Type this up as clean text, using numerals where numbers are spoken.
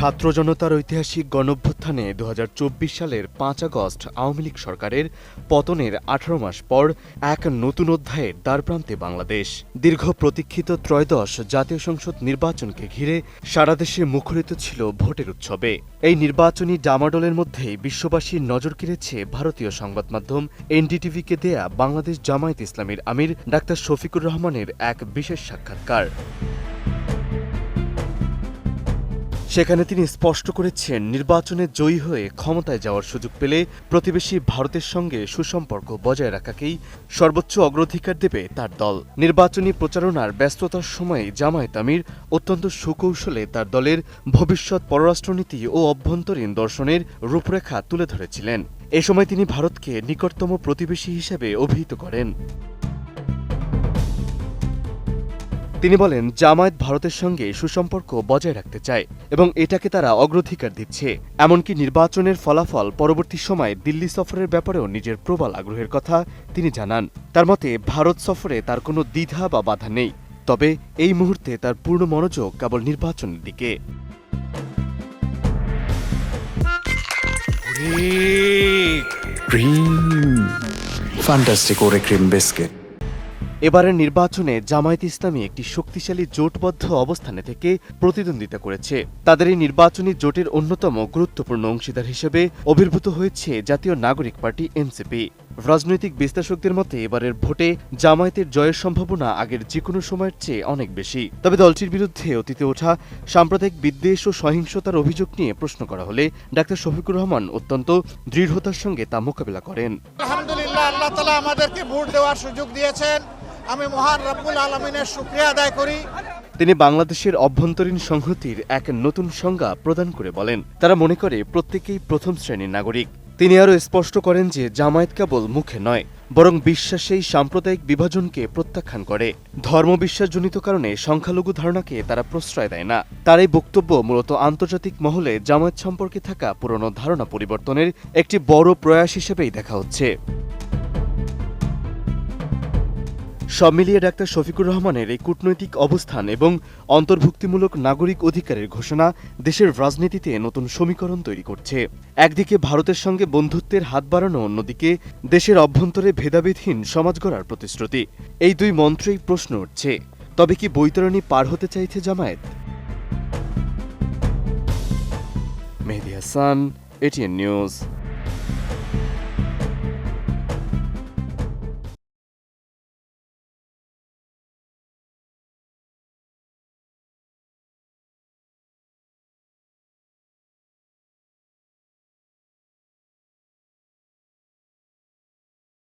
ছাত্র জনতার ঐতিহাসিক গণঅভ্যুত্থানে ২০২৪ সালের ৫ আগস্ট আওয়ামী লীগ সরকারের পতনের ১৮ মাস পর এক নতুন অধ্যায়ের দ্বারপ্রান্তে বাংলাদেশ। দীর্ঘ প্রতীক্ষিত ত্রয়োদশ জাতীয় সংসদ নির্বাচনকে ঘিরে সারা দেশে মুখরিত ছিল ভোটের উৎসবে। এই নির্বাচনী ডামাডোলের মধ্যেই বিশ্ববাসীর নজর কেড়েছে ভারতীয় সংবাদ মাধ্যম এনডিটিভিকে দেয়া বাংলাদেশ জামায়াত ইসলামীর আমির ডাক্তার শফিকুর রহমানের এক বিশেষ সাক্ষাৎকার। সেখানে তিনি স্পষ্ট করেছেন, নির্বাচনে জয়ী হয়ে ক্ষমতায় যাওয়ার সুযোগ পেলে প্রতিবেশী ভারতের সঙ্গে সুসম্পর্ক বজায় রাখাকেই সর্বোচ্চ অগ্রাধিকার দেবে তার দল। নির্বাচনী প্রচারণার ব্যস্ততার সময়ে জামায়াত আমির অত্যন্ত সুকৌশলে তার দলের ভবিষ্যৎ পররাষ্ট্রনীতি ও অভ্যন্তরীণ দর্শনের রূপরেখা তুলে ধরেছিলেন। এ সময় তিনি ভারতকে নিকটতম প্রতিবেশী হিসেবে অভিহিত করেন। তিনি বলেন, জামায়াত ভারতের সঙ্গে সুসম্পর্ক বজায় রাখতে চায় এবং এটাকে তারা অগ্রাধিকার দিচ্ছে। এমনকি নির্বাচনের ফলাফল পরবর্তী সময়ে দিল্লি সফরের ব্যাপারেও নিজের প্রবল আগ্রহের কথা তিনি জানান। তার মতে, ভারত সফরে তার কোনো দ্বিধা বা বাধা নেই, তবে এই মুহূর্তে তার পূর্ণ মনোযোগ কেবল নির্বাচনের দিকে। এবারের নির্বাচনে জামায়াত ইসলামী একটি শক্তিশালী জোটবদ্ধ অবস্থানে থেকে প্রতিদ্বন্দ্বিতা করেছে। তাদের এই নির্বাচনী জোটের অন্যতম গুরুত্বপূর্ণ অংশীদার হিসেবে আবির্ভূত হয়েছে জাতীয় নাগরিক পার্টি এনসিপি। রাজনৈতিক বিশ্লেষকদের মতে এবারের ভোটে জামায়াতের জয়ের সম্ভাবনা আগের যেকোনো সময়ের চেয়ে অনেক বেশি। তবে দলটির বিরুদ্ধে অতীতে ওঠা সাম্প্রদায়িক বিদ্বেষ ও সহিংসতার অভিযোগ নিয়ে প্রশ্ন করা হলে ডাক্তার শফিকুর রহমান অত্যন্ত দৃঢ়তার সঙ্গে তা মোকাবিলা করেন। আলহামদুলিল্লাহ, আল্লাহ তাআলা আমাদেরকে ভোট দেওয়ার সুযোগ দিয়েছেন। আমি মহান রব্বুল আলামিনের শুকরিয়া আদায় করি। তিনি বাংলাদেশের অভ্যন্তরীণ সংহতির এক নতুন সংজ্ঞা প্রদান করে বলেন, তারা মনে করে প্রত্যেকেই প্রথম শ্রেণীর নাগরিক। তিনি আরও স্পষ্ট করেন যে জামায়াত কেবল মুখে নয়, বরং বিশ্বাসেই সাম্প্রদায়িক বিভাজনকে প্রত্যাখ্যান করে। ধর্মবিশ্বাসজনিত কারণে সংখ্যালঘু ধারণাকে তারা প্রশ্রয় দেয় না। তার এই বক্তব্য মূলত আন্তর্জাতিক মহলে জামায়াত সম্পর্কে থাকা পুরনো ধারণা পরিবর্তনের একটি বড় প্রয়াস হিসেবেই দেখা হচ্ছে। সব মিলিয়ে ডাক্তার শফিকুর রহমানের এই কূটনৈতিক অবস্থান এবং অন্তর্ভুক্তিমূলক নাগরিক অধিকারের ঘোষণা দেশের রাজনীতিতে নতুন সমীকরণ তৈরি করছে। একদিকে ভারতের সঙ্গে বন্ধুত্বের হাত বাড়ানো, অন্যদিকে দেশের অভ্যন্তরে ভেদাভেদহীন সমাজ গড়ার প্রতিশ্রুতি। এই দুই মন্ত্রেই প্রশ্ন উঠছে, তবে কি বৈতরণী পার হতে চাইছে জামায়াত? মেহেদী হাসান, এটিএন নিউজ।